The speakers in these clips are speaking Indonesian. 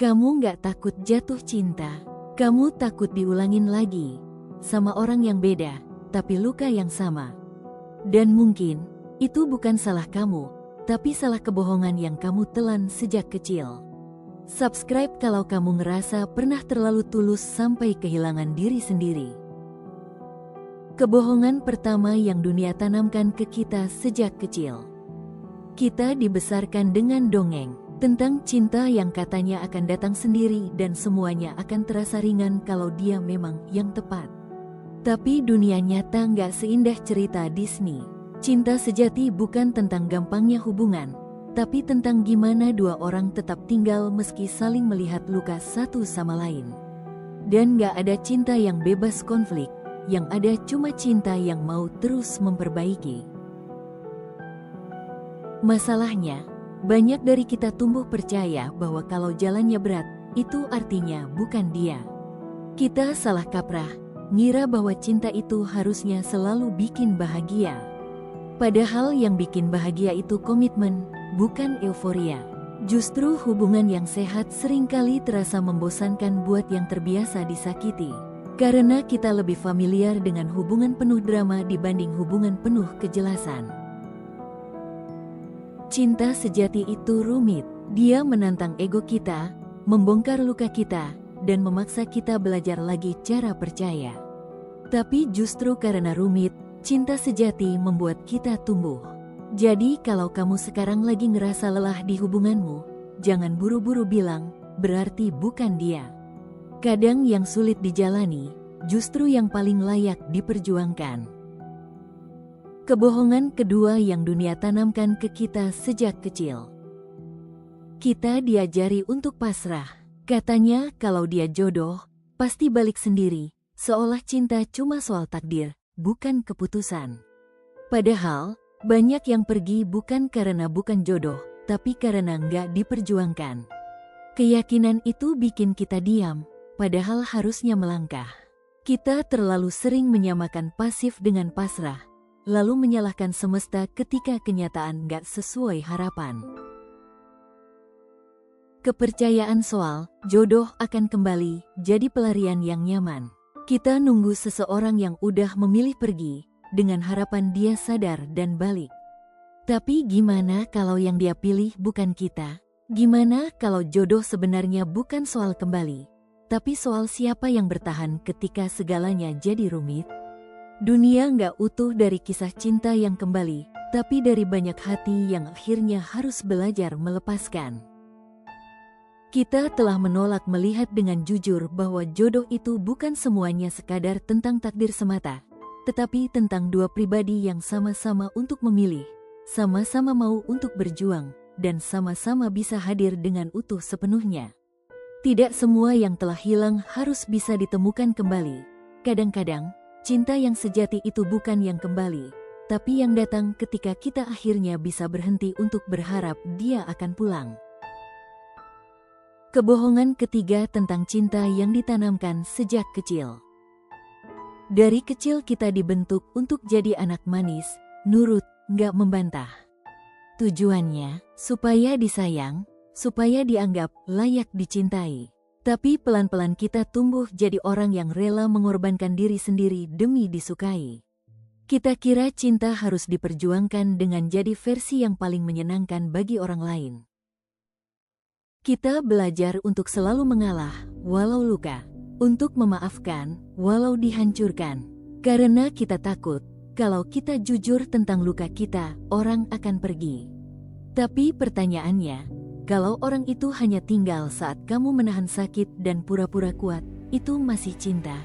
Kamu nggak takut jatuh cinta. Kamu takut diulangin lagi. Sama orang yang beda, tapi luka yang sama. Dan mungkin, itu bukan salah kamu, tapi salah kebohongan yang kamu telan sejak kecil. Subscribe kalau kamu ngerasa pernah terlalu tulus sampai kehilangan diri sendiri. Kebohongan pertama yang dunia tanamkan ke kita sejak kecil. Kita dibesarkan dengan dongeng tentang cinta yang katanya akan datang sendiri dan semuanya akan terasa ringan kalau dia memang yang tepat. Tapi dunia nyata nggak seindah cerita Disney. Cinta sejati bukan tentang gampangnya hubungan, tapi tentang gimana dua orang tetap tinggal meski saling melihat luka satu sama lain. Dan nggak ada cinta yang bebas konflik, yang ada cuma cinta yang mau terus memperbaiki. Masalahnya, banyak dari kita tumbuh percaya bahwa kalau jalannya berat, itu artinya bukan dia. Kita salah kaprah, ngira bahwa cinta itu harusnya selalu bikin bahagia. Padahal yang bikin bahagia itu komitmen, bukan euforia. Justru hubungan yang sehat seringkali terasa membosankan buat yang terbiasa disakiti. Karena kita lebih familiar dengan hubungan penuh drama dibanding hubungan penuh kejelasan. Cinta sejati itu rumit. Dia menantang ego kita, membongkar luka kita, dan memaksa kita belajar lagi cara percaya. Tapi justru karena rumit, cinta sejati membuat kita tumbuh. Jadi kalau kamu sekarang lagi ngerasa lelah di hubunganmu, jangan buru-buru bilang, berarti bukan dia. Kadang yang sulit dijalani, justru yang paling layak diperjuangkan. Kebohongan kedua yang dunia tanamkan ke kita sejak kecil. Kita diajari untuk pasrah. Katanya kalau dia jodoh, pasti balik sendiri, seolah cinta cuma soal takdir, bukan keputusan. Padahal, banyak yang pergi bukan karena bukan jodoh, tapi karena nggak diperjuangkan. Keyakinan itu bikin kita diam, padahal harusnya melangkah. Kita terlalu sering menyamakan pasif dengan pasrah, lalu menyalahkan semesta ketika kenyataan nggak sesuai harapan. Kepercayaan soal jodoh akan kembali jadi pelarian yang nyaman. Kita nunggu seseorang yang udah memilih pergi, dengan harapan dia sadar dan balik. Tapi gimana kalau yang dia pilih bukan kita? Gimana kalau jodoh sebenarnya bukan soal kembali, tapi soal siapa yang bertahan ketika segalanya jadi rumit? Dunia nggak utuh dari kisah cinta yang kembali, tapi dari banyak hati yang akhirnya harus belajar melepaskan. Kita telah menolak melihat dengan jujur bahwa jodoh itu bukan semuanya sekadar tentang takdir semata, tetapi tentang dua pribadi yang sama-sama untuk memilih, sama-sama mau untuk berjuang, dan sama-sama bisa hadir dengan utuh sepenuhnya. Tidak semua yang telah hilang harus bisa ditemukan kembali. Kadang-kadang, cinta yang sejati itu bukan yang kembali, tapi yang datang ketika kita akhirnya bisa berhenti untuk berharap dia akan pulang. Kebohongan ketiga tentang cinta yang ditanamkan sejak kecil. Dari kecil kita dibentuk untuk jadi anak manis, nurut, nggak membantah. Tujuannya, supaya disayang, supaya dianggap layak dicintai. Tapi pelan-pelan kita tumbuh jadi orang yang rela mengorbankan diri sendiri demi disukai. Kita kira cinta harus diperjuangkan dengan jadi versi yang paling menyenangkan bagi orang lain. Kita belajar untuk selalu mengalah, walau luka. Untuk memaafkan, walau dihancurkan. Karena kita takut, kalau kita jujur tentang luka kita, orang akan pergi. Tapi pertanyaannya, kalau orang itu hanya tinggal saat kamu menahan sakit dan pura-pura kuat, itu masih cinta?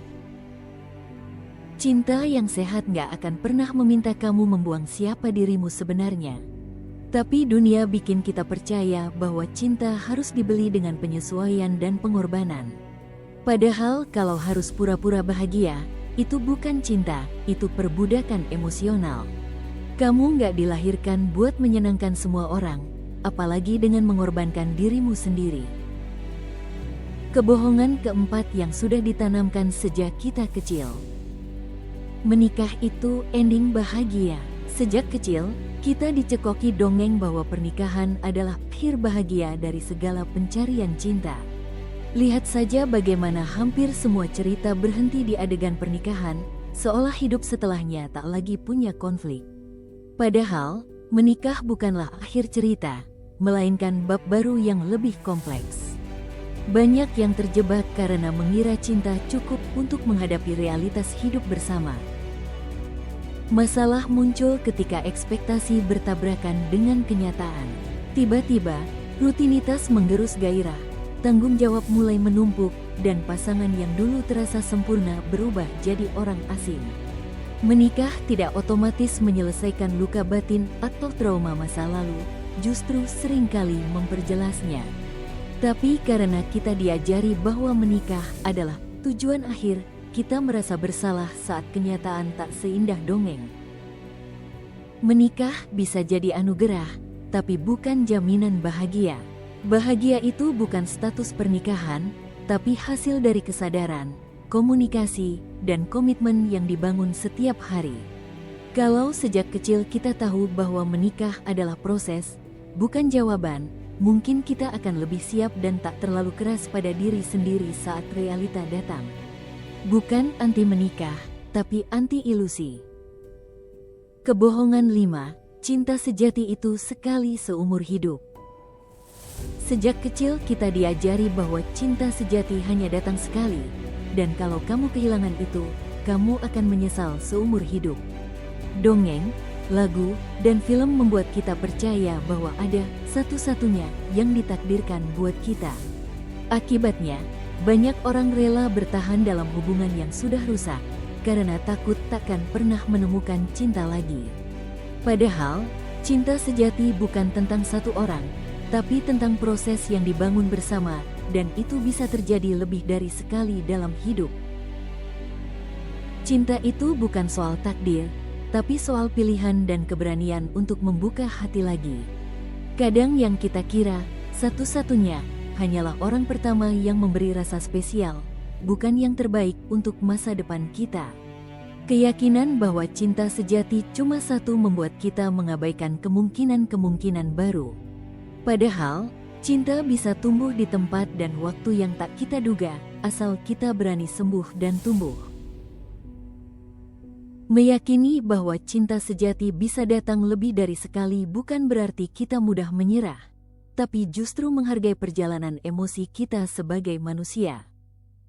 Cinta yang sehat gak akan pernah meminta kamu membuang siapa dirimu sebenarnya. Tapi dunia bikin kita percaya bahwa cinta harus dibeli dengan penyesuaian dan pengorbanan. Padahal kalau harus pura-pura bahagia, itu bukan cinta, itu perbudakan emosional. Kamu gak dilahirkan buat menyenangkan semua orang, apalagi dengan mengorbankan dirimu sendiri. Kebohongan keempat yang sudah ditanamkan sejak kita kecil. Menikah itu ending bahagia. Sejak kecil, kita dicekoki dongeng bahwa pernikahan adalah akhir bahagia dari segala pencarian cinta. Lihat saja bagaimana hampir semua cerita berhenti di adegan pernikahan, seolah hidup setelahnya tak lagi punya konflik. Padahal, menikah bukanlah akhir cerita, melainkan bab baru yang lebih kompleks. Banyak yang terjebak karena mengira cinta cukup untuk menghadapi realitas hidup bersama. Masalah muncul ketika ekspektasi bertabrakan dengan kenyataan. Tiba-tiba, rutinitas menggerus gairah, tanggung jawab mulai menumpuk, dan pasangan yang dulu terasa sempurna berubah jadi orang asing. Menikah tidak otomatis menyelesaikan luka batin atau trauma masa lalu, justru seringkali memperjelasnya. Tapi karena kita diajari bahwa menikah adalah tujuan akhir, kita merasa bersalah saat kenyataan tak seindah dongeng. Menikah bisa jadi anugerah, tapi bukan jaminan bahagia. Bahagia itu bukan status pernikahan, tapi hasil dari kesadaran, komunikasi, dan komitmen yang dibangun setiap hari. Kalau sejak kecil kita tahu bahwa menikah adalah proses, bukan jawaban, mungkin kita akan lebih siap dan tak terlalu keras pada diri sendiri saat realita datang. Bukan anti menikah, tapi anti ilusi. Kebohongan 5, cinta sejati itu sekali seumur hidup. Sejak kecil kita diajari bahwa cinta sejati hanya datang sekali, dan kalau kamu kehilangan itu, kamu akan menyesal seumur hidup. Dongeng, lagu, dan film membuat kita percaya bahwa ada satu-satunya yang ditakdirkan buat kita. Akibatnya, banyak orang rela bertahan dalam hubungan yang sudah rusak, karena takut takkan pernah menemukan cinta lagi. Padahal, cinta sejati bukan tentang satu orang, tapi tentang proses yang dibangun bersama, dan itu bisa terjadi lebih dari sekali dalam hidup. Cinta itu bukan soal takdir, tapi soal pilihan dan keberanian untuk membuka hati lagi. Kadang yang kita kira satu-satunya hanyalah orang pertama yang memberi rasa spesial, bukan yang terbaik untuk masa depan kita. Keyakinan bahwa cinta sejati cuma satu membuat kita mengabaikan kemungkinan-kemungkinan baru. Padahal, cinta bisa tumbuh di tempat dan waktu yang tak kita duga, asal kita berani sembuh dan tumbuh. Meyakini bahwa cinta sejati bisa datang lebih dari sekali bukan berarti kita mudah menyerah, tapi justru menghargai perjalanan emosi kita sebagai manusia.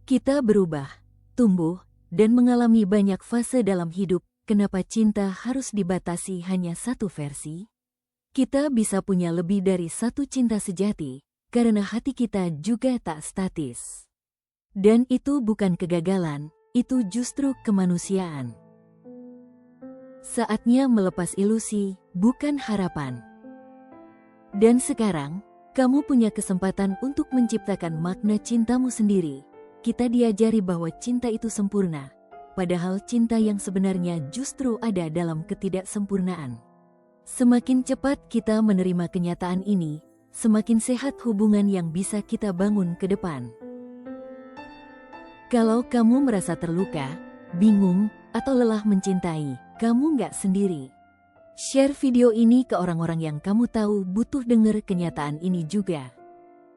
Kita berubah, tumbuh, dan mengalami banyak fase dalam hidup. Kenapa cinta harus dibatasi hanya satu versi? Kita bisa punya lebih dari satu cinta sejati, karena hati kita juga tak statis. Dan itu bukan kegagalan, itu justru kemanusiaan. Saatnya melepas ilusi, bukan harapan. Dan sekarang, kamu punya kesempatan untuk menciptakan makna cintamu sendiri. Kita diajari bahwa cinta itu sempurna, padahal cinta yang sebenarnya justru ada dalam ketidaksempurnaan. Semakin cepat kita menerima kenyataan ini, semakin sehat hubungan yang bisa kita bangun ke depan. Kalau kamu merasa terluka, bingung, atau lelah mencintai, kamu nggak sendiri. Share video ini ke orang-orang yang kamu tahu butuh dengar kenyataan ini juga.